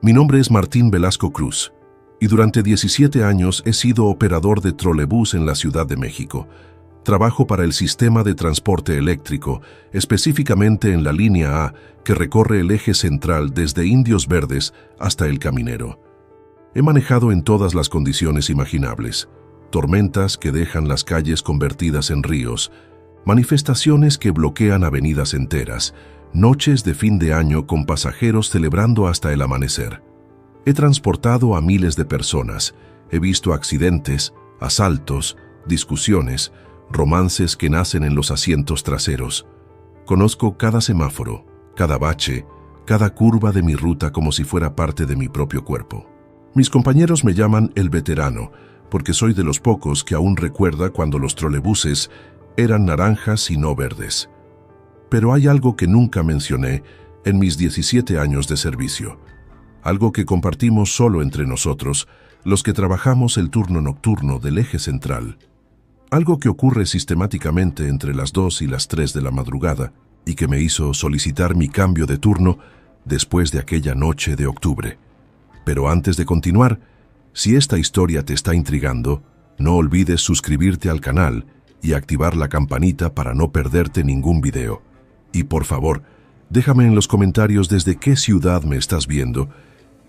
Mi nombre es Martín Velasco Cruz y durante 17 años he sido operador de trolebús en la Ciudad de México. Trabajo para el sistema de transporte eléctrico, específicamente en la línea A, que recorre el eje central desde Indios Verdes hasta El Caminero. He manejado en todas las condiciones imaginables: tormentas que dejan las calles convertidas en ríos, manifestaciones que bloquean avenidas enteras, noches de fin de año con pasajeros celebrando hasta el amanecer. He transportado a miles de personas, he visto accidentes, asaltos, discusiones, romances que nacen en los asientos traseros. Conozco cada semáforo, cada bache, cada curva de mi ruta como si fuera parte de mi propio cuerpo. Mis compañeros me llaman el veterano, porque soy de los pocos que aún recuerda cuando los trolebuses eran naranjas y no verdes. Pero hay algo que nunca mencioné en mis 17 años de servicio, algo que compartimos solo entre nosotros, los que trabajamos el turno nocturno del eje central. Algo que ocurre sistemáticamente entre las 2 y las 3 de la madrugada y que me hizo solicitar mi cambio de turno después de aquella noche de octubre. Pero antes de continuar, si esta historia te está intrigando, no olvides suscribirte al canal y activar la campanita para no perderte ningún video. Y por favor, déjame en los comentarios desde qué ciudad me estás viendo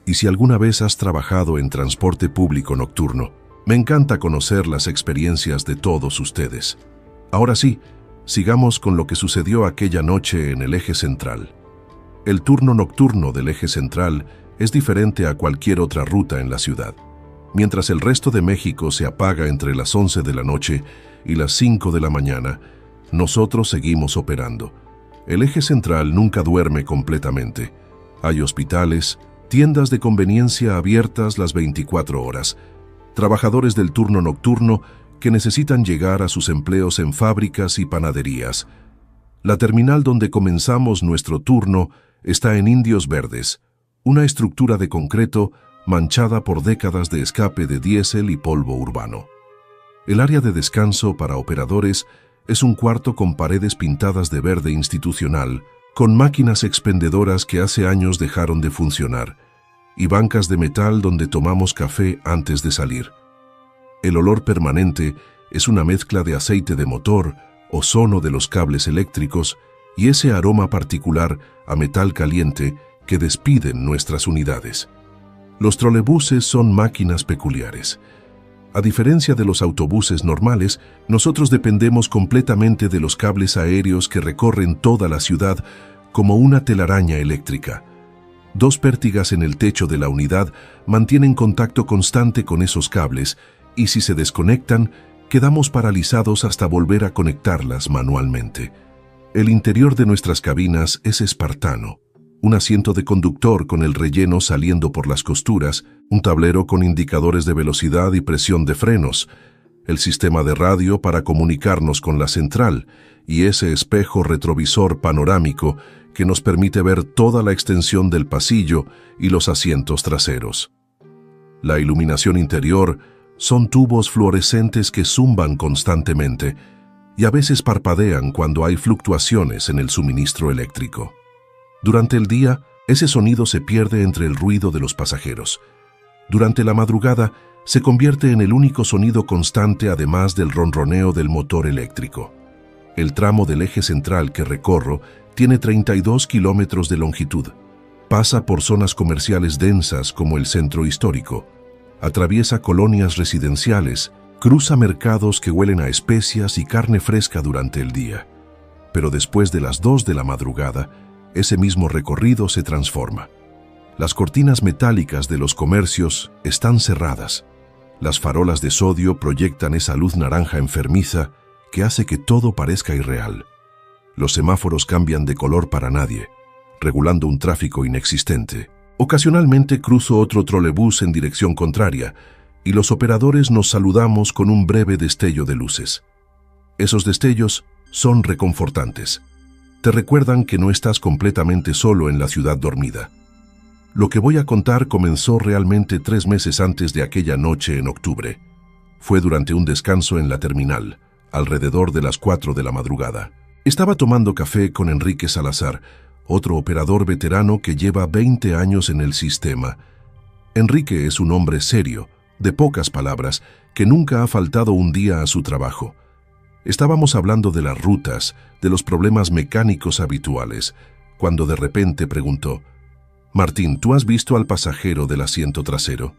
y si alguna vez has trabajado en transporte público nocturno. Me encanta conocer las experiencias de todos ustedes. Ahora sí, sigamos con lo que sucedió aquella noche en el eje central. El turno nocturno del eje central es diferente a cualquier otra ruta en la ciudad. Mientras el resto de México se apaga entre las 11 de la noche y las 5 de la mañana, nosotros seguimos operando. El eje central nunca duerme completamente. Hay hospitales, tiendas de conveniencia abiertas las 24 horas, trabajadores del turno nocturno que necesitan llegar a sus empleos en fábricas y panaderías. La terminal donde comenzamos nuestro turno está en Indios Verdes, una estructura de concreto manchada por décadas de escape de diésel y polvo urbano. El área de descanso para operadores es un cuarto con paredes pintadas de verde institucional, con máquinas expendedoras que hace años dejaron de funcionar, y bancas de metal donde tomamos café antes de salir. El olor permanente es una mezcla de aceite de motor, ozono de los cables eléctricos y ese aroma particular a metal caliente que despiden nuestras unidades. Los trolebuses son máquinas peculiares. A diferencia de los autobuses normales, nosotros dependemos completamente de los cables aéreos que recorren toda la ciudad como una telaraña eléctrica. 2 pértigas en el techo de la unidad mantienen contacto constante con esos cables y si se desconectan, quedamos paralizados hasta volver a conectarlas manualmente. El interior de nuestras cabinas es espartano. Un asiento de conductor con el relleno saliendo por las costuras, un tablero con indicadores de velocidad y presión de frenos, el sistema de radio para comunicarnos con la central y ese espejo retrovisor panorámico que nos permite ver toda la extensión del pasillo y los asientos traseros. La iluminación interior son tubos fluorescentes que zumban constantemente y a veces parpadean cuando hay fluctuaciones en el suministro eléctrico. Durante el día, ese sonido se pierde entre el ruido de los pasajeros. Durante la madrugada, se convierte en el único sonido constante además del ronroneo del motor eléctrico. El tramo del eje central que recorro tiene 32 kilómetros de longitud. Pasa por zonas comerciales densas como el centro histórico. Atraviesa colonias residenciales, cruza mercados que huelen a especias y carne fresca durante el día. Pero después de las 2 de la madrugada, ese mismo recorrido se transforma. Las cortinas metálicas de los comercios están cerradas. Las farolas de sodio proyectan esa luz naranja enfermiza que hace que todo parezca irreal. Los semáforos cambian de color para nadie, regulando un tráfico inexistente. Ocasionalmente cruzo otro trolebús en dirección contraria y los operadores nos saludamos con un breve destello de luces. Esos destellos son reconfortantes. Te recuerdan que no estás completamente solo en la ciudad dormida. Lo que voy a contar comenzó realmente 3 meses antes de aquella noche en octubre. Fue durante un descanso en la terminal, alrededor de las 4 de la madrugada. Estaba tomando café con Enrique Salazar, otro operador veterano que lleva 20 años en el sistema. Enrique es un hombre serio, de pocas palabras, que nunca ha faltado un día a su trabajo. Estábamos hablando de las rutas, de los problemas mecánicos habituales, cuando de repente preguntó: «Martín, ¿tú has visto al pasajero del asiento trasero?».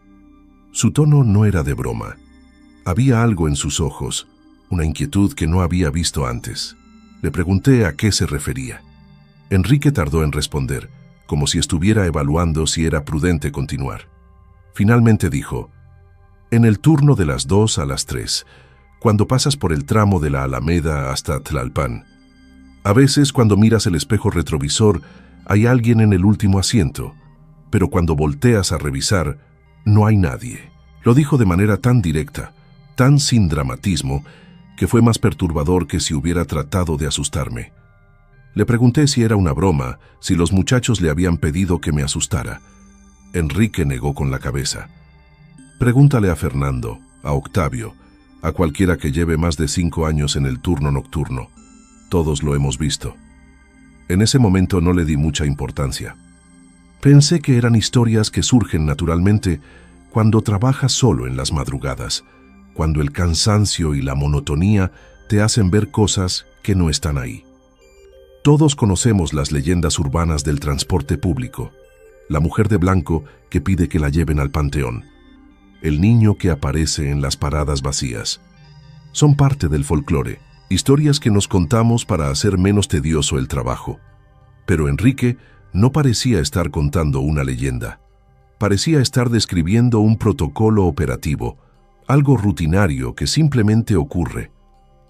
Su tono no era de broma. Había algo en sus ojos, una inquietud que no había visto antes. Le pregunté a qué se refería. Enrique tardó en responder, como si estuviera evaluando si era prudente continuar. Finalmente dijo: «En el turno de las 2 a las 3, cuando pasas por el tramo de la Alameda hasta Tlalpan. A veces, cuando miras el espejo retrovisor, hay alguien en el último asiento, pero cuando volteas a revisar, no hay nadie». Lo dijo de manera tan directa, tan sin dramatismo, que fue más perturbador que si hubiera tratado de asustarme. Le pregunté si era una broma, si los muchachos le habían pedido que me asustara. Enrique negó con la cabeza. «Pregúntale a Fernando, a Octavio, a cualquiera que lleve más de 5 años en el turno nocturno. Todos lo hemos visto». En ese momento no le di mucha importancia. Pensé que eran historias que surgen naturalmente cuando trabajas solo en las madrugadas, cuando el cansancio y la monotonía te hacen ver cosas que no están ahí. Todos conocemos las leyendas urbanas del transporte público: la mujer de blanco que pide que la lleven al panteón, el niño que aparece en las paradas vacías. Son parte del folclore, historias que nos contamos para hacer menos tedioso el trabajo. Pero Enrique no parecía estar contando una leyenda. Parecía estar describiendo un protocolo operativo, algo rutinario que simplemente ocurre.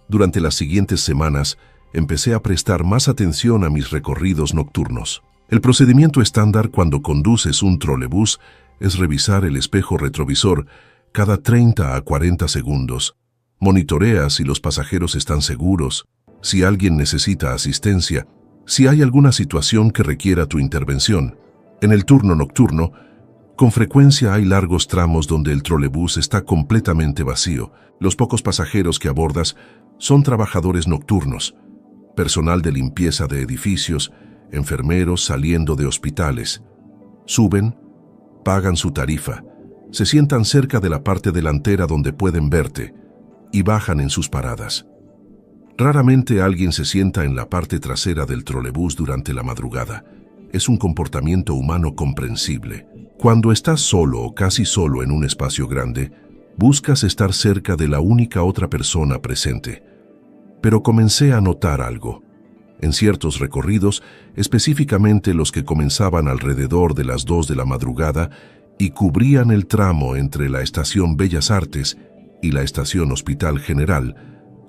Durante las siguientes semanas, empecé a prestar más atención a mis recorridos nocturnos. El procedimiento estándar cuando conduces un trolebús es revisar el espejo retrovisor cada 30 a 40 segundos. Monitoreas si los pasajeros están seguros, si alguien necesita asistencia, si hay alguna situación que requiera tu intervención. En el turno nocturno, con frecuencia hay largos tramos donde el trolebús está completamente vacío. Los pocos pasajeros que abordas son trabajadores nocturnos, personal de limpieza de edificios, enfermeros saliendo de hospitales. Suben, pagan su tarifa, se sientan cerca de la parte delantera donde pueden verte y bajan en sus paradas. Raramente alguien se sienta en la parte trasera del trolebús durante la madrugada. Es un comportamiento humano comprensible. Cuando estás solo o casi solo en un espacio grande, buscas estar cerca de la única otra persona presente. Pero comencé a notar algo. En ciertos recorridos, específicamente los que comenzaban alrededor de las 2 de la madrugada y cubrían el tramo entre la estación Bellas Artes y la estación Hospital General,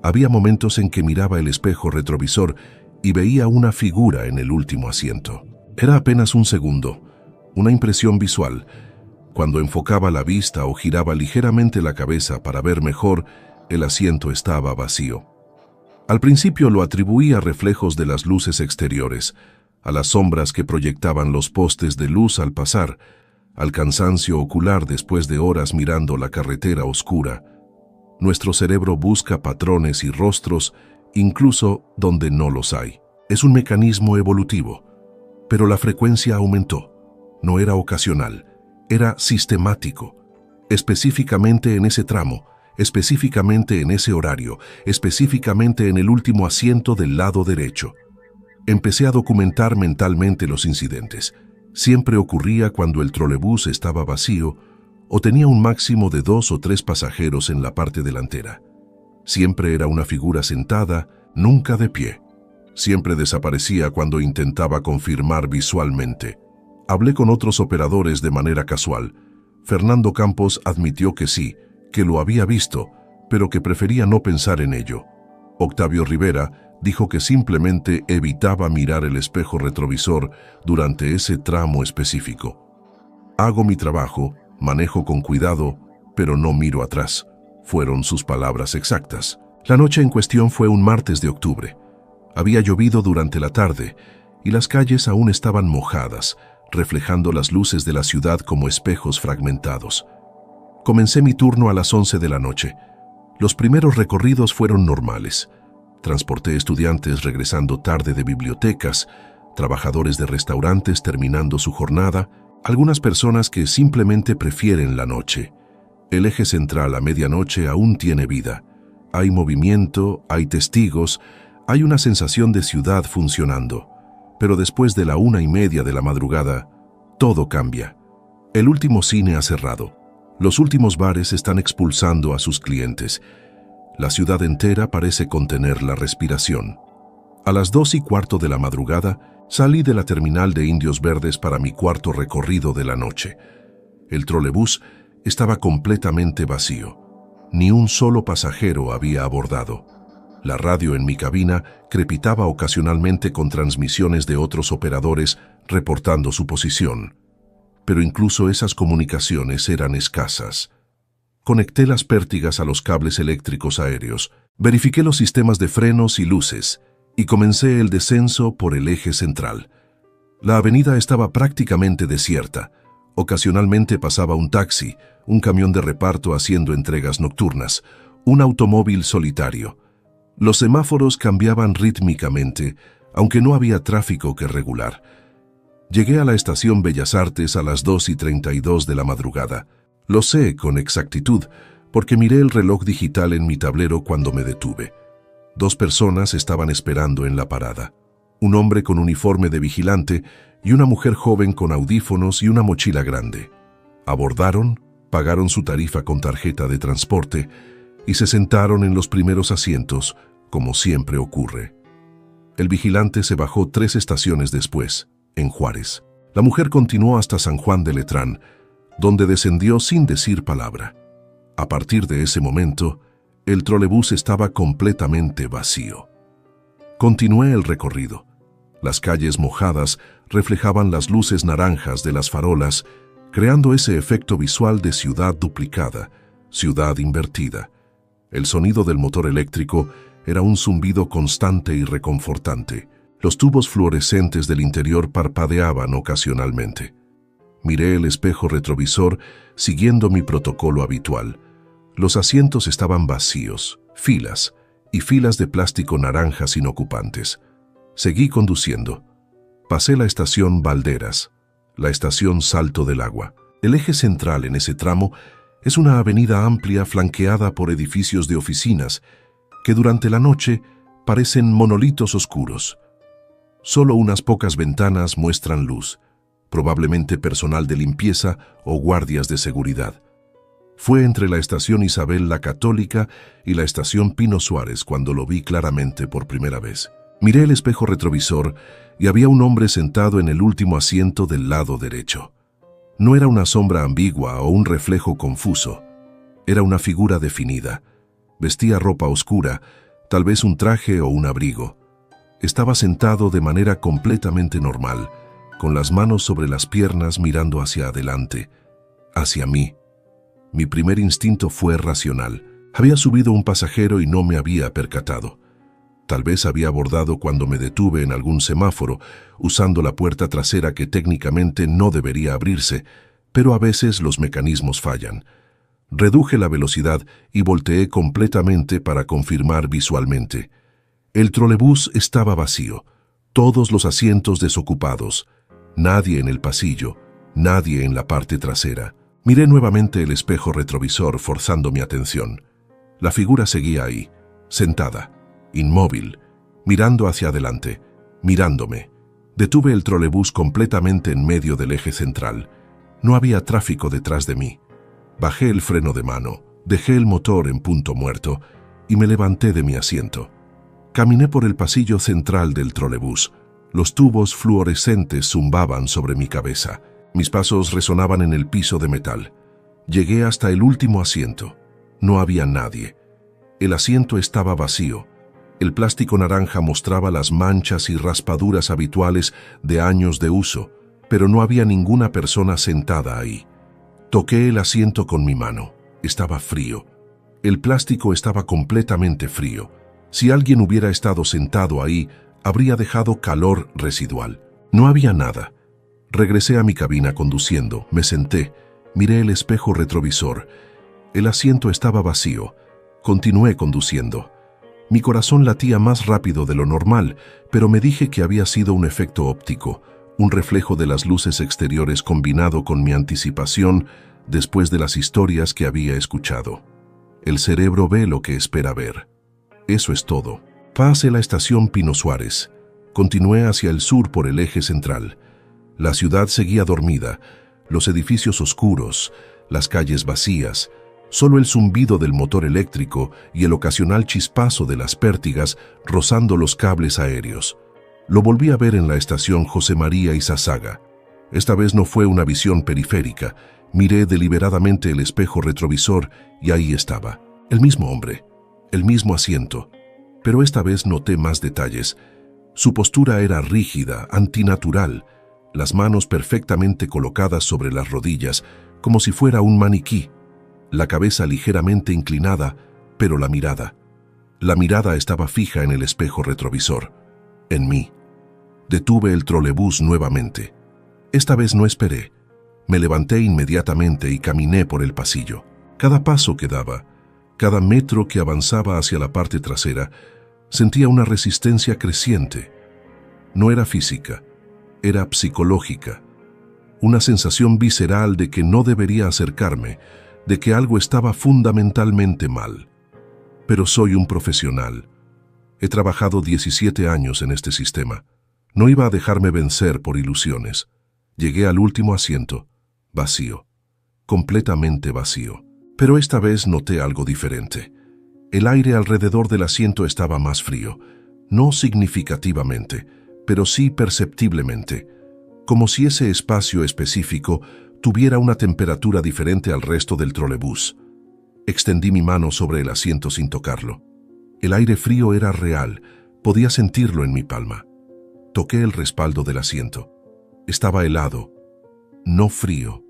había momentos en que miraba el espejo retrovisor y veía una figura en el último asiento. Era apenas un segundo, una impresión visual. Cuando enfocaba la vista o giraba ligeramente la cabeza para ver mejor, el asiento estaba vacío. Al principio lo atribuí a reflejos de las luces exteriores, a las sombras que proyectaban los postes de luz al pasar, al cansancio ocular después de horas mirando la carretera oscura. Nuestro cerebro busca patrones y rostros, incluso donde no los hay. Es un mecanismo evolutivo, pero la frecuencia aumentó. No era ocasional, era sistemático, específicamente en ese tramo, específicamente en ese horario, específicamente en el último asiento del lado derecho. Empecé a documentar mentalmente los incidentes. Siempre ocurría cuando el trolebús estaba vacío o tenía un máximo de 2 o 3 pasajeros en la parte delantera. Siempre era una figura sentada, nunca de pie. Siempre desaparecía cuando intentaba confirmar visualmente. Hablé con otros operadores de manera casual. Fernando Campos admitió que sí, que lo había visto, pero que prefería no pensar en ello. Octavio Rivera dijo que simplemente evitaba mirar el espejo retrovisor durante ese tramo específico. Hago mi trabajo, manejo con cuidado, pero no miro atrás, fueron sus palabras exactas. La noche en cuestión fue un martes de octubre. Había llovido durante la tarde y las calles aún estaban mojadas, reflejando las luces de la ciudad como espejos fragmentados. Comencé mi turno a las 11 de la noche. Los primeros recorridos fueron normales. Transporté estudiantes regresando tarde de bibliotecas, trabajadores de restaurantes terminando su jornada, algunas personas que simplemente prefieren la noche. El eje central a medianoche aún tiene vida. Hay movimiento, hay testigos, hay una sensación de ciudad funcionando. Pero después de la 1:30 de la madrugada, todo cambia. El último cine ha cerrado. Los últimos bares están expulsando a sus clientes. La ciudad entera parece contener la respiración. A las 2:15 de la madrugada, salí de la terminal de Indios Verdes para mi cuarto recorrido de la noche. El trolebús estaba completamente vacío. Ni un solo pasajero había abordado. La radio en mi cabina crepitaba ocasionalmente con transmisiones de otros operadores reportando su posición. Pero incluso esas comunicaciones eran escasas. Conecté las pértigas a los cables eléctricos aéreos, verifiqué los sistemas de frenos y luces, y comencé el descenso por el eje central. La avenida estaba prácticamente desierta. Ocasionalmente pasaba un taxi, un camión de reparto haciendo entregas nocturnas, un automóvil solitario. Los semáforos cambiaban rítmicamente, aunque no había tráfico que regular. Llegué a la estación Bellas Artes a las 2:32 de la madrugada. Lo sé con exactitud, porque miré el reloj digital en mi tablero cuando me detuve. 2 personas estaban esperando en la parada. Un hombre con uniforme de vigilante y una mujer joven con audífonos y una mochila grande. Abordaron, pagaron su tarifa con tarjeta de transporte y se sentaron en los primeros asientos, como siempre ocurre. El vigilante se bajó 3 estaciones después, en Juárez. La mujer continuó hasta San Juan de Letrán, donde descendió sin decir palabra. A partir de ese momento, el trolebús estaba completamente vacío. Continué el recorrido. Las calles mojadas reflejaban las luces naranjas de las farolas, creando ese efecto visual de ciudad duplicada, ciudad invertida. El sonido del motor eléctrico era un zumbido constante y reconfortante. Los tubos fluorescentes del interior parpadeaban ocasionalmente. Miré el espejo retrovisor siguiendo mi protocolo habitual. Los asientos estaban vacíos, filas y filas de plástico naranja sin ocupantes. Seguí conduciendo. Pasé la estación Valderas, la estación Salto del Agua. El eje central en ese tramo es una avenida amplia flanqueada por edificios de oficinas que durante la noche parecen monolitos oscuros. Solo unas pocas ventanas muestran luz, probablemente personal de limpieza o guardias de seguridad. Fue entre la estación Isabel la Católica y la estación Pino Suárez cuando lo vi claramente por primera vez. Miré el espejo retrovisor y había un hombre sentado en el último asiento del lado derecho. No era una sombra ambigua o un reflejo confuso. Era una figura definida. Vestía ropa oscura, tal vez un traje o un abrigo. Estaba sentado de manera completamente normal, con las manos sobre las piernas mirando hacia adelante, hacia mí. Mi primer instinto fue racional. Había subido un pasajero y no me había percatado. Tal vez había abordado cuando me detuve en algún semáforo, usando la puerta trasera que técnicamente no debería abrirse, pero a veces los mecanismos fallan. Reduje la velocidad y volteé completamente para confirmar visualmente. El trolebús estaba vacío, todos los asientos desocupados, nadie en el pasillo, nadie en la parte trasera. Miré nuevamente el espejo retrovisor forzando mi atención. La figura seguía ahí, sentada, inmóvil, mirando hacia adelante, mirándome. Detuve el trolebús completamente en medio del eje central. No había tráfico detrás de mí. Bajé el freno de mano, dejé el motor en punto muerto y me levanté de mi asiento. Caminé por el pasillo central del trolebús. Los tubos fluorescentes zumbaban sobre mi cabeza. Mis pasos resonaban en el piso de metal. Llegué hasta el último asiento. No había nadie. El asiento estaba vacío. El plástico naranja mostraba las manchas y raspaduras habituales de años de uso, pero no había ninguna persona sentada ahí. Toqué el asiento con mi mano. Estaba frío. El plástico estaba completamente frío. Si alguien hubiera estado sentado ahí, habría dejado calor residual. No había nada. Regresé a mi cabina conduciendo, me senté, miré el espejo retrovisor. El asiento estaba vacío. Continué conduciendo. Mi corazón latía más rápido de lo normal, pero me dije que había sido un efecto óptico, un reflejo de las luces exteriores combinado con mi anticipación después de las historias que había escuchado. El cerebro ve lo que espera ver. Eso es todo. Pasé la estación Pino Suárez. Continué hacia el sur por el eje central. La ciudad seguía dormida, los edificios oscuros, las calles vacías, solo el zumbido del motor eléctrico y el ocasional chispazo de las pértigas rozando los cables aéreos. Lo volví a ver en la estación José María Izazaga. Esta vez no fue una visión periférica. Miré deliberadamente el espejo retrovisor y ahí estaba. El mismo hombre, el mismo asiento, pero esta vez noté más detalles. Su postura era rígida, antinatural, las manos perfectamente colocadas sobre las rodillas, como si fuera un maniquí, la cabeza ligeramente inclinada, pero la mirada estaba fija en el espejo retrovisor, en mí. Detuve el trolebús nuevamente. Esta vez no esperé. Me levanté inmediatamente y caminé por el pasillo. Cada paso que daba, cada metro que avanzaba hacia la parte trasera, sentía una resistencia creciente. No era física, era psicológica. Una sensación visceral de que no debería acercarme, de que algo estaba fundamentalmente mal. Pero soy un profesional. He trabajado 17 años en este sistema. No iba a dejarme vencer por ilusiones. Llegué al último asiento, vacío, completamente vacío. Pero esta vez noté algo diferente. El aire alrededor del asiento estaba más frío, no significativamente, pero sí perceptiblemente, como si ese espacio específico tuviera una temperatura diferente al resto del trolebús. Extendí mi mano sobre el asiento sin tocarlo. El aire frío era real, podía sentirlo en mi palma. Toqué el respaldo del asiento. Estaba helado, no frío,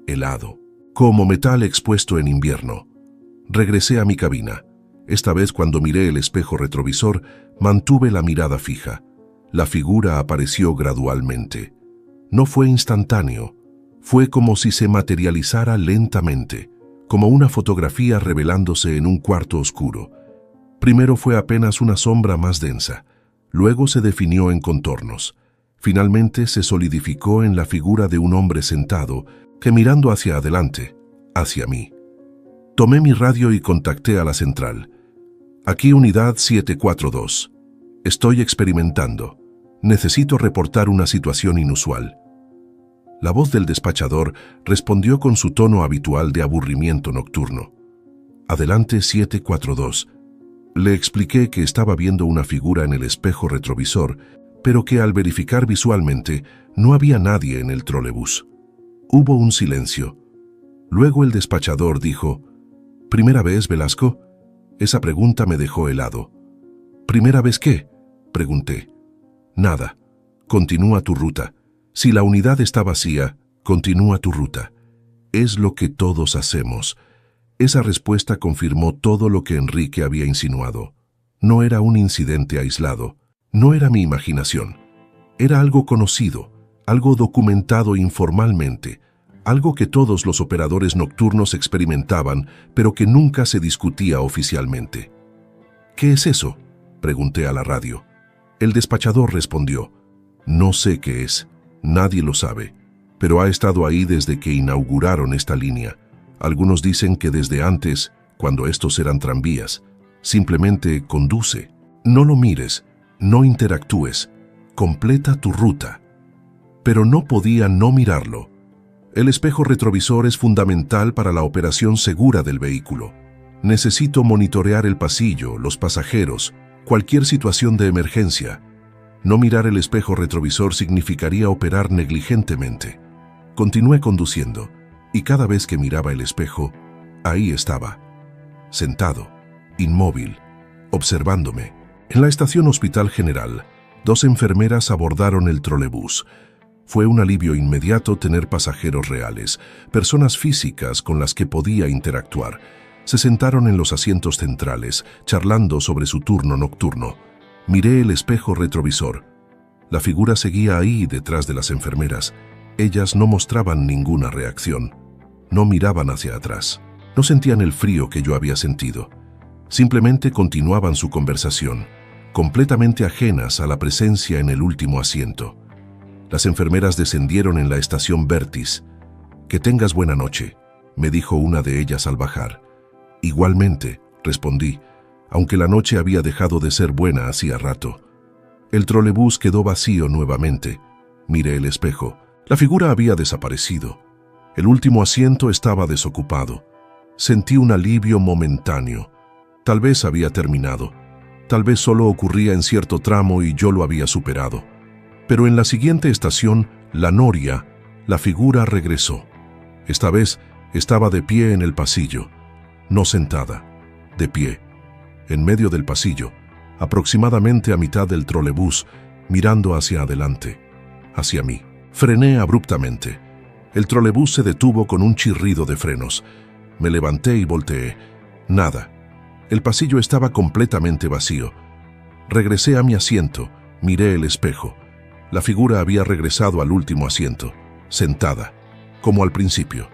helado, como metal expuesto en invierno. Regresé a mi cabina. Esta vez, cuando miré el espejo retrovisor, mantuve la mirada fija. La figura apareció gradualmente. No fue instantáneo. Fue como si se materializara lentamente, como una fotografía revelándose en un cuarto oscuro. Primero fue apenas una sombra más densa. Luego se definió en contornos. Finalmente se solidificó en la figura de un hombre sentado que, mirando hacia adelante, hacia mí. Tomé mi radio y contacté a la central. Aquí unidad 742. Estoy experimentando. Necesito reportar una situación inusual. La voz del despachador respondió con su tono habitual de aburrimiento nocturno. Adelante 742. Le expliqué que estaba viendo una figura en el espejo retrovisor, pero que al verificar visualmente no había nadie en el trolebús. Hubo un silencio. Luego el despachador dijo: ¿Primera vez, Velasco? Esa pregunta me dejó helado. ¿Primera vez qué?, pregunté. Nada. Continúa tu ruta. Si la unidad está vacía, continúa tu ruta. Es lo que todos hacemos. Esa respuesta confirmó todo lo que Enrique había insinuado. No era un incidente aislado. No era mi imaginación. Era algo conocido, algo documentado informalmente, algo que todos los operadores nocturnos experimentaban, pero que nunca se discutía oficialmente. ¿Qué es eso?, pregunté a la radio. El despachador respondió: no sé qué es, nadie lo sabe, pero ha estado ahí desde que inauguraron esta línea. Algunos dicen que desde antes, cuando estos eran tranvías. Simplemente conduce. No lo mires, no interactúes, completa tu ruta. Pero no podía no mirarlo. El espejo retrovisor es fundamental para la operación segura del vehículo. Necesito monitorear el pasillo, los pasajeros, cualquier situación de emergencia. No mirar el espejo retrovisor significaría operar negligentemente. Continué conduciendo, y cada vez que miraba el espejo, ahí estaba, sentado, inmóvil, observándome. En la estación Hospital General, 2 enfermeras abordaron el trolebús. Fue un alivio inmediato tener pasajeros reales, personas físicas con las que podía interactuar. Se sentaron en los asientos centrales, charlando sobre su turno nocturno. Miré el espejo retrovisor. La figura seguía ahí detrás de las enfermeras. Ellas no mostraban ninguna reacción. No miraban hacia atrás. No sentían el frío que yo había sentido. Simplemente continuaban su conversación, completamente ajenas a la presencia en el último asiento. Las enfermeras descendieron en la estación Vertis. «Que tengas buena noche», me dijo una de ellas al bajar. «Igualmente», respondí, aunque la noche había dejado de ser buena hacía rato. El trolebús quedó vacío nuevamente. Miré el espejo. La figura había desaparecido. El último asiento estaba desocupado. Sentí un alivio momentáneo. Tal vez había terminado. Tal vez solo ocurría en cierto tramo y yo lo había superado. Pero en la siguiente estación, La Noria, la figura regresó. Esta vez estaba de pie en el pasillo. No sentada, de pie, en medio del pasillo, aproximadamente a mitad del trolebús, mirando hacia adelante, hacia mí. Frené abruptamente. El trolebús se detuvo con un chirrido de frenos. Me levanté y volteé. Nada. El pasillo estaba completamente vacío. Regresé a mi asiento, miré el espejo. La figura había regresado al último asiento, sentada, como al principio.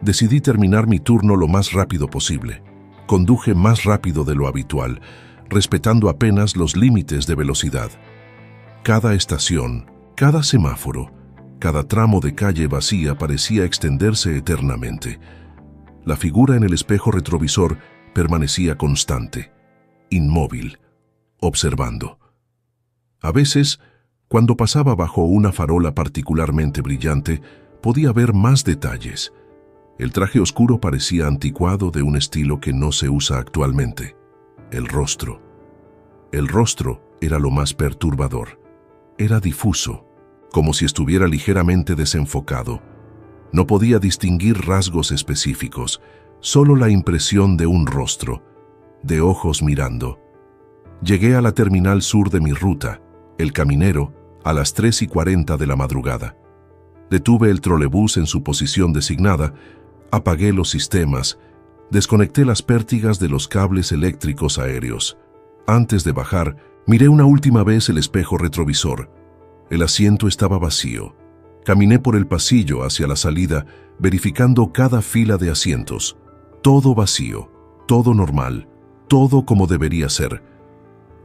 Decidí terminar mi turno lo más rápido posible. Conduje más rápido de lo habitual, respetando apenas los límites de velocidad. Cada estación, cada semáforo, cada tramo de calle vacía parecía extenderse eternamente. La figura en el espejo retrovisor permanecía constante, inmóvil, observando. A veces, cuando pasaba bajo una farola particularmente brillante, podía ver más detalles. El traje oscuro parecía anticuado, de un estilo que no se usa actualmente. El rostro. El rostro era lo más perturbador. Era difuso, como si estuviera ligeramente desenfocado. No podía distinguir rasgos específicos, solo la impresión de un rostro, de ojos mirando. Llegué a la terminal sur de mi ruta, El Caminero, a las 3:40 de la madrugada. Detuve el trolebús en su posición designada, apagué los sistemas, desconecté las pértigas de los cables eléctricos aéreos. Antes de bajar, miré una última vez el espejo retrovisor. El asiento estaba vacío. Caminé por el pasillo hacia la salida, verificando cada fila de asientos. Todo vacío, todo normal, todo como debería ser.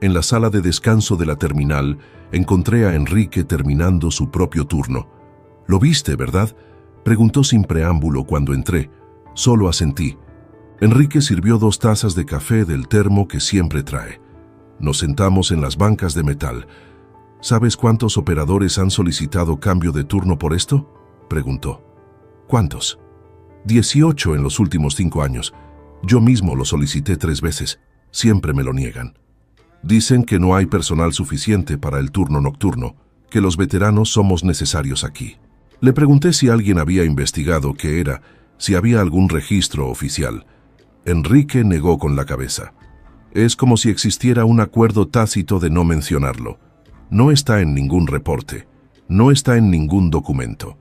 En la sala de descanso de la terminal, encontré a Enrique terminando su propio turno. «¿Lo viste, verdad?», preguntó sin preámbulo cuando entré. Solo asentí. Enrique sirvió 2 tazas de café del termo que siempre trae. Nos sentamos en las bancas de metal. «¿Sabes cuántos operadores han solicitado cambio de turno por esto?», preguntó. «¿Cuántos?». 18 en los últimos 5 años. Yo mismo lo solicité 3 veces. Siempre me lo niegan. Dicen que no hay personal suficiente para el turno nocturno, que los veteranos somos necesarios aquí. Le pregunté si alguien había investigado qué era, si había algún registro oficial. Enrique negó con la cabeza. Es como si existiera un acuerdo tácito de no mencionarlo. No está en ningún reporte, no está en ningún documento.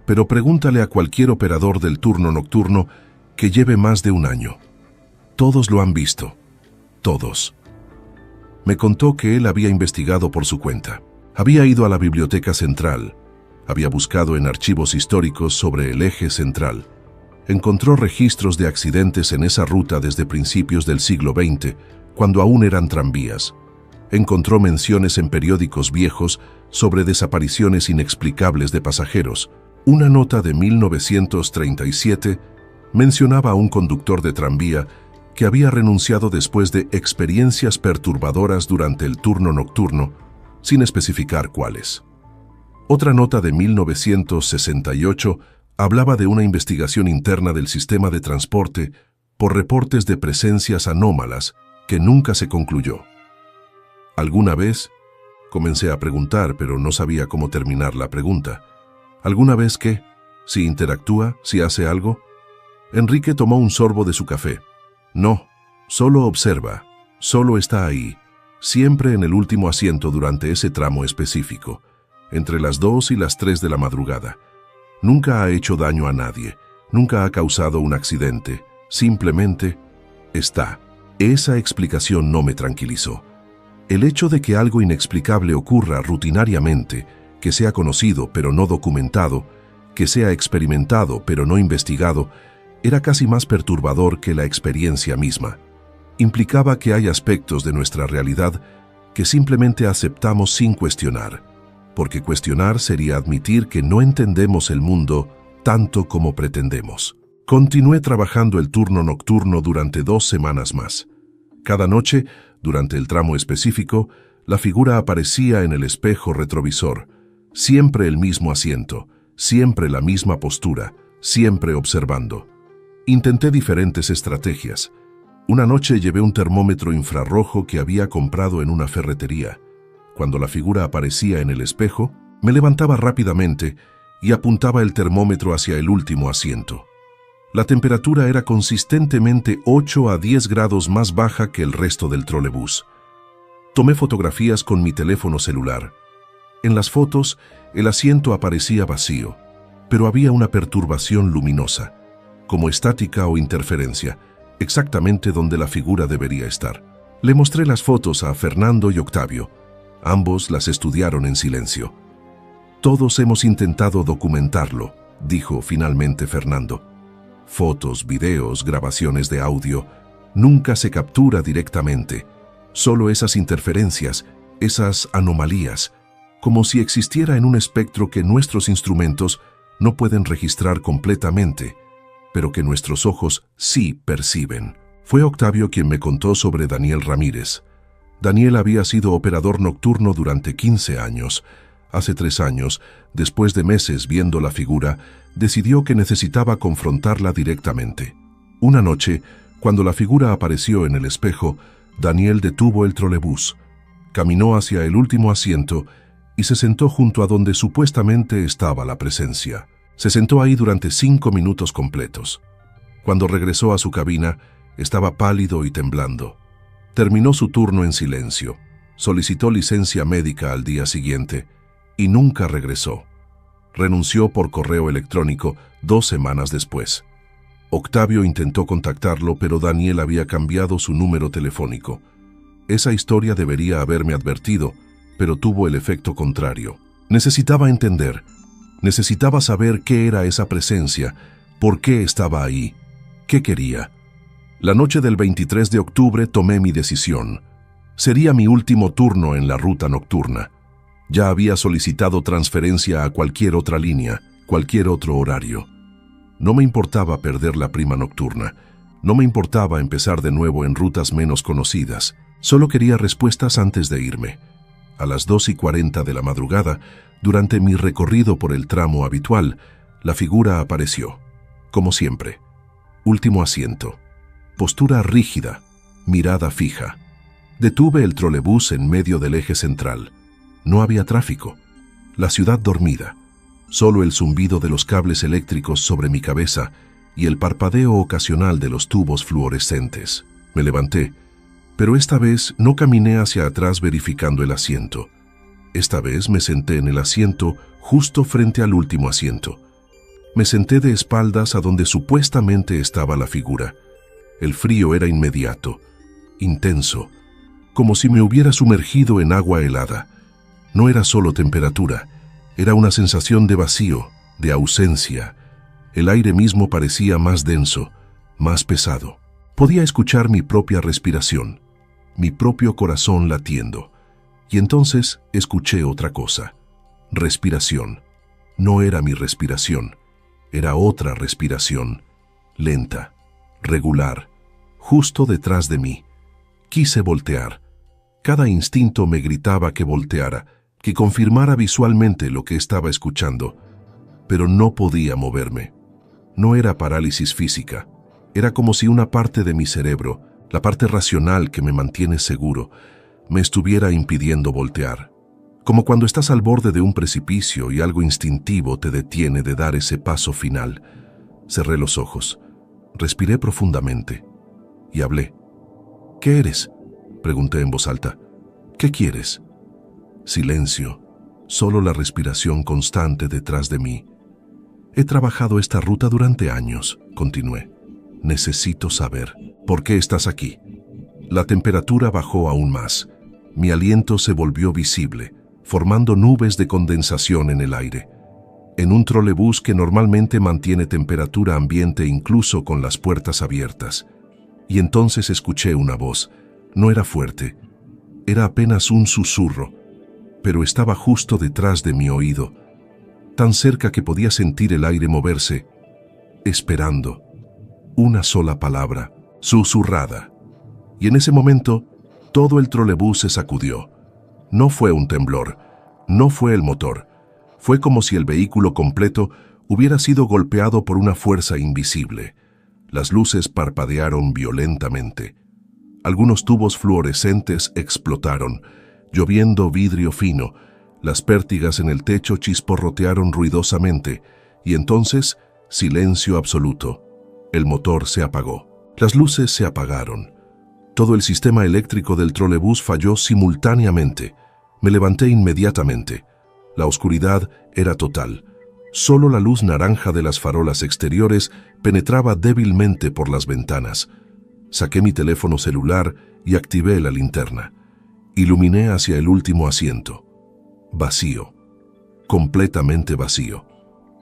Pero pregúntale a cualquier operador del turno nocturno que lleve más de 1 año. Todos lo han visto. Todos. Me contó que él había investigado por su cuenta. Había ido a la Biblioteca Central. Había buscado en archivos históricos sobre el eje central. Encontró registros de accidentes en esa ruta desde principios del siglo XX, cuando aún eran tranvías. Encontró menciones en periódicos viejos sobre desapariciones inexplicables de pasajeros. Una nota de 1937 mencionaba a un conductor de tranvía que había renunciado después de experiencias perturbadoras durante el turno nocturno, sin especificar cuáles. Otra nota de 1968 hablaba de una investigación interna del sistema de transporte por reportes de presencias anómalas que nunca se concluyó. ¿Alguna vez? Comencé a preguntar, pero no sabía cómo terminar la pregunta. ¿Alguna vez qué? ¿Si interactúa? ¿Si hace algo? Enrique tomó un sorbo de su café. No, solo observa, solo está ahí, siempre en el último asiento durante ese tramo específico, entre las 2 y las 3 de la madrugada. Nunca ha hecho daño a nadie, nunca ha causado un accidente, simplemente está. Esa explicación no me tranquilizó. El hecho de que algo inexplicable ocurra rutinariamente, que sea conocido pero no documentado, que sea experimentado pero no investigado, era casi más perturbador que la experiencia misma. Implicaba que hay aspectos de nuestra realidad que simplemente aceptamos sin cuestionar, porque cuestionar sería admitir que no entendemos el mundo tanto como pretendemos. Continué trabajando el turno nocturno durante 2 semanas más. Cada noche, durante el tramo específico, la figura aparecía en el espejo retrovisor, siempre el mismo asiento, siempre la misma postura, siempre observando. Intenté diferentes estrategias. Una noche llevé un termómetro infrarrojo que había comprado en una ferretería. Cuando la figura aparecía en el espejo, me levantaba rápidamente y apuntaba el termómetro hacia el último asiento. La temperatura era consistentemente 8 a 10 grados más baja que el resto del trolebús. Tomé fotografías con mi teléfono celular. En las fotos, el asiento aparecía vacío, pero había una perturbación luminosa, como estática o interferencia, exactamente donde la figura debería estar. Le mostré las fotos a Fernando y Octavio. Ambos las estudiaron en silencio. «Todos hemos intentado documentarlo», dijo finalmente Fernando. «Fotos, videos, grabaciones de audio, nunca se captura directamente. Solo esas interferencias, esas anomalías, como si existiera en un espectro que nuestros instrumentos no pueden registrar completamente, pero que nuestros ojos sí perciben». Fue Octavio quien me contó sobre Daniel Ramírez. Daniel había sido operador nocturno durante 15 años. Hace 3 años, después de meses viendo la figura, decidió que necesitaba confrontarla directamente. Una noche, cuando la figura apareció en el espejo, Daniel detuvo el trolebús, caminó hacia el último asiento y se sentó junto a donde supuestamente estaba la presencia. Se sentó ahí durante 5 minutos completos. Cuando regresó a su cabina, estaba pálido y temblando. Terminó su turno en silencio, solicitó licencia médica al día siguiente y nunca regresó. Renunció por correo electrónico 2 semanas después. Octavio intentó contactarlo, pero Daniel había cambiado su número telefónico. Esa historia debería haberme advertido, pero tuvo el efecto contrario. Necesitaba entender, necesitaba saber qué era esa presencia, por qué estaba ahí, qué quería. La noche del 23 de octubre tomé mi decisión. Sería mi último turno en la ruta nocturna. Ya había solicitado transferencia a cualquier otra línea, cualquier otro horario. No me importaba perder la prima nocturna. No me importaba empezar de nuevo en rutas menos conocidas. Solo quería respuestas antes de irme. A las 2:40 de la madrugada, durante mi recorrido por el tramo habitual, la figura apareció. Como siempre. Último asiento. Postura rígida, mirada fija. Detuve el trolebús en medio del eje central. No había tráfico. La ciudad dormida. Solo el zumbido de los cables eléctricos sobre mi cabeza y el parpadeo ocasional de los tubos fluorescentes. Me levanté, pero esta vez no caminé hacia atrás verificando el asiento. Esta vez me senté en el asiento justo frente al último asiento. Me senté de espaldas a donde supuestamente estaba la figura. El frío era inmediato, intenso, como si me hubiera sumergido en agua helada. No era solo temperatura, era una sensación de vacío, de ausencia. El aire mismo parecía más denso, más pesado. Podía escuchar mi propia respiración, mi propio corazón latiendo. Y entonces escuché otra cosa. Respiración. No era mi respiración, era otra respiración, lenta, regular, justo detrás de mí. Quise voltear. Cada instinto me gritaba que volteara, que confirmara visualmente lo que estaba escuchando, pero no podía moverme. No era parálisis física, era como si una parte de mi cerebro, la parte racional que me mantiene seguro, me estuviera impidiendo voltear. Como cuando estás al borde de un precipicio y algo instintivo te detiene de dar ese paso final. Cerré los ojos, respiré profundamente y hablé. «¿Qué eres?», pregunté en voz alta. «¿Qué quieres?». Silencio, solo la respiración constante detrás de mí. «He trabajado esta ruta durante años», continué. «Necesito saber, ¿por qué estás aquí?». La temperatura bajó aún más. Mi aliento se volvió visible, formando nubes de condensación en el aire. En un trolebús que normalmente mantiene temperatura ambiente incluso con las puertas abiertas. Y entonces escuché una voz. No era fuerte, era apenas un susurro, pero estaba justo detrás de mi oído, tan cerca que podía sentir el aire moverse, esperando. Una sola palabra, susurrada. Y en ese momento, todo el trolebús se sacudió. No fue un temblor, no fue el motor. Fue como si el vehículo completo hubiera sido golpeado por una fuerza invisible. Las luces parpadearon violentamente. Algunos tubos fluorescentes explotaron, lloviendo vidrio fino. Las pértigas en el techo chisporrotearon ruidosamente, y entonces, silencio absoluto. El motor se apagó. Las luces se apagaron. Todo el sistema eléctrico del trolebús falló simultáneamente. Me levanté inmediatamente. La oscuridad era total. Solo la luz naranja de las farolas exteriores penetraba débilmente por las ventanas. Saqué mi teléfono celular y activé la linterna. Iluminé hacia el último asiento. Vacío. Completamente vacío.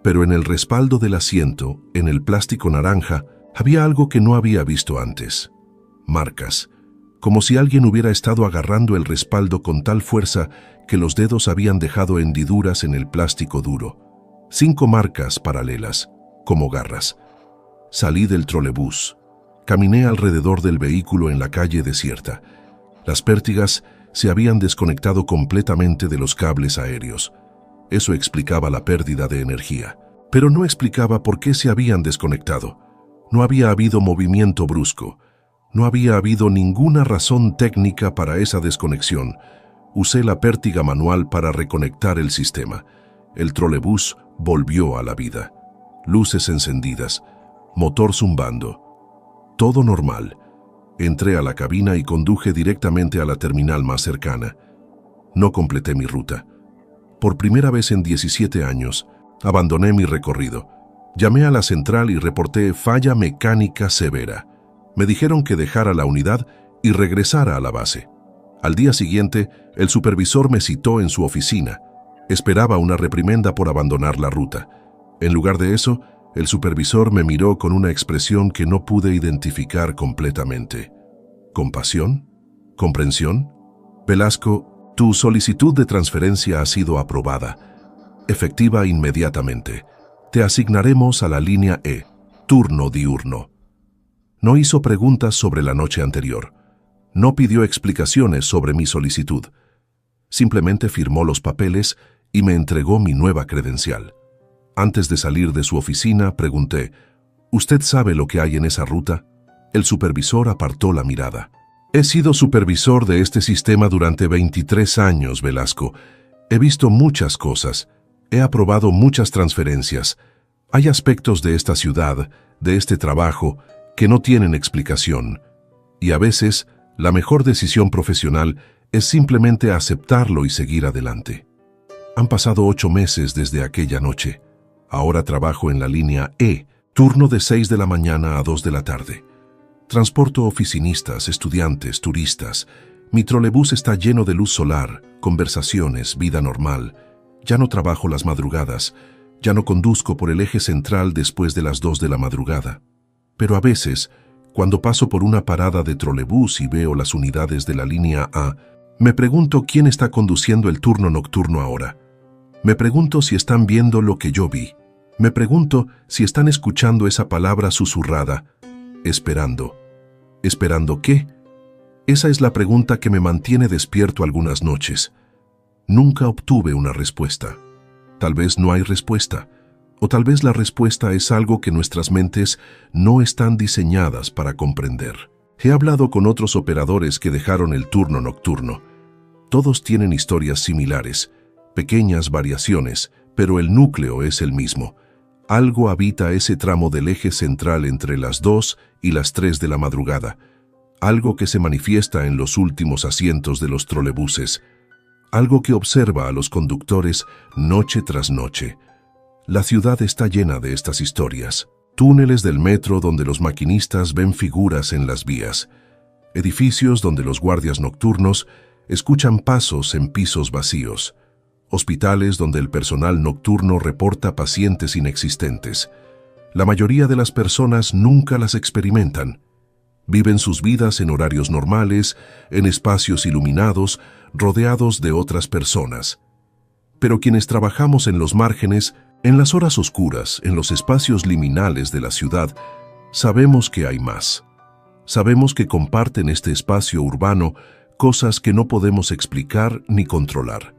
Pero en el respaldo del asiento, en el plástico naranja, había algo que no había visto antes. Marcas, como si alguien hubiera estado agarrando el respaldo con tal fuerza que los dedos habían dejado hendiduras en el plástico duro. 5 marcas paralelas, como garras. Salí del trolebús. Caminé alrededor del vehículo en la calle desierta. Las pértigas se habían desconectado completamente de los cables aéreos. Eso explicaba la pérdida de energía, pero no explicaba por qué se habían desconectado. No había habido movimiento brusco. No había habido ninguna razón técnica para esa desconexión. Usé la pértiga manual para reconectar el sistema. El trolebús volvió a la vida. Luces encendidas, motor zumbando. Todo normal. Entré a la cabina y conduje directamente a la terminal más cercana. No completé mi ruta. Por primera vez en 17 años, abandoné mi recorrido. Llamé a la central y reporté falla mecánica severa. Me dijeron que dejara la unidad y regresara a la base. Al día siguiente, el supervisor me citó en su oficina. Esperaba una reprimenda por abandonar la ruta. En lugar de eso, el supervisor me miró con una expresión que no pude identificar completamente. ¿Compasión? ¿Comprensión? Velasco, tu solicitud de transferencia ha sido aprobada. Efectiva inmediatamente. Te asignaremos a la línea E, turno diurno. No hizo preguntas sobre la noche anterior. No pidió explicaciones sobre mi solicitud. Simplemente firmó los papeles y me entregó mi nueva credencial. Antes de salir de su oficina, pregunté, ¿usted sabe lo que hay en esa ruta? El supervisor apartó la mirada. He sido supervisor de este sistema durante 23 años, Velasco. He visto muchas cosas. He aprobado muchas transferencias. Hay aspectos de esta ciudad, de este trabajo, que no tienen explicación. Y a veces, la mejor decisión profesional es simplemente aceptarlo y seguir adelante. Han pasado 8 meses desde aquella noche. Ahora trabajo en la línea E, turno de 6 de la mañana a 2 de la tarde. Transporto oficinistas, estudiantes, turistas. Mi trolebús está lleno de luz solar, conversaciones, vida normal. Ya no trabajo las madrugadas. Ya no conduzco por el eje central después de las 2 de la madrugada. Pero a veces, cuando paso por una parada de trolebús y veo las unidades de la línea A, me pregunto quién está conduciendo el turno nocturno ahora. Me pregunto si están viendo lo que yo vi. Me pregunto si están escuchando esa palabra susurrada, esperando. ¿Esperando qué? Esa es la pregunta que me mantiene despierto algunas noches. Nunca obtuve una respuesta. Tal vez no hay respuesta. O tal vez la respuesta es algo que nuestras mentes no están diseñadas para comprender. He hablado con otros operadores que dejaron el turno nocturno. Todos tienen historias similares, pequeñas variaciones, pero el núcleo es el mismo. Algo habita ese tramo del eje central entre las 2 y las 3 de la madrugada. Algo que se manifiesta en los últimos asientos de los trolebuses. Algo que observa a los conductores noche tras noche. La ciudad está llena de estas historias. Túneles del metro donde los maquinistas ven figuras en las vías. Edificios donde los guardias nocturnos escuchan pasos en pisos vacíos. Hospitales donde el personal nocturno reporta pacientes inexistentes. La mayoría de las personas nunca las experimentan. Viven sus vidas en horarios normales, en espacios iluminados, rodeados de otras personas. Pero quienes trabajamos en los márgenes, en las horas oscuras, en los espacios liminales de la ciudad, sabemos que hay más. Sabemos que comparten este espacio urbano cosas que no podemos explicar ni controlar.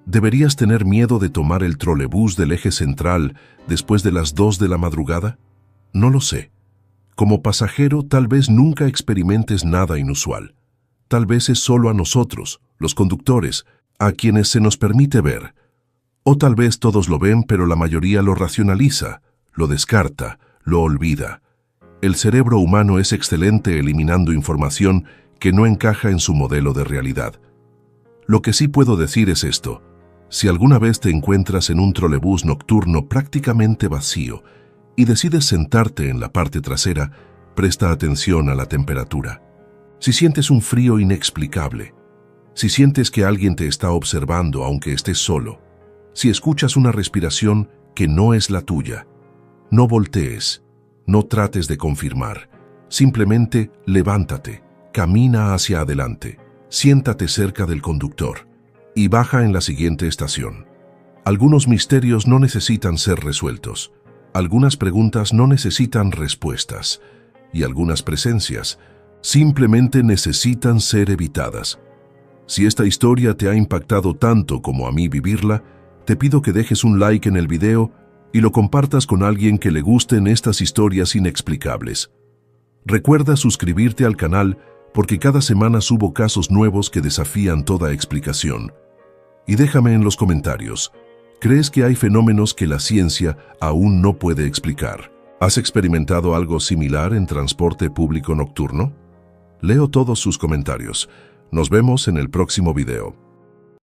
¿Deberías tener miedo de tomar el trolebús del eje central después de las 2 de la madrugada? No lo sé. Como pasajero, tal vez nunca experimentes nada inusual. Tal vez es solo a nosotros, los conductores, a quienes se nos permite ver. O tal vez todos lo ven, pero la mayoría lo racionaliza, lo descarta, lo olvida. El cerebro humano es excelente eliminando información que no encaja en su modelo de realidad. Lo que sí puedo decir es esto. Si alguna vez te encuentras en un trolebús nocturno prácticamente vacío y decides sentarte en la parte trasera, presta atención a la temperatura. Si sientes un frío inexplicable, si sientes que alguien te está observando aunque estés solo, si escuchas una respiración que no es la tuya, no voltees, no trates de confirmar, simplemente levántate, camina hacia adelante, siéntate cerca del conductor y baja en la siguiente estación. Algunos misterios no necesitan ser resueltos, algunas preguntas no necesitan respuestas y algunas presencias simplemente necesitan ser evitadas. Si esta historia te ha impactado tanto como a mí vivirla, te pido que dejes un like en el video y lo compartas con alguien que le gusten estas historias inexplicables. Recuerda suscribirte al canal porque cada semana subo casos nuevos que desafían toda explicación. Y déjame en los comentarios, ¿crees que hay fenómenos que la ciencia aún no puede explicar? ¿Has experimentado algo similar en transporte público nocturno? Leo todos sus comentarios. Nos vemos en el próximo video.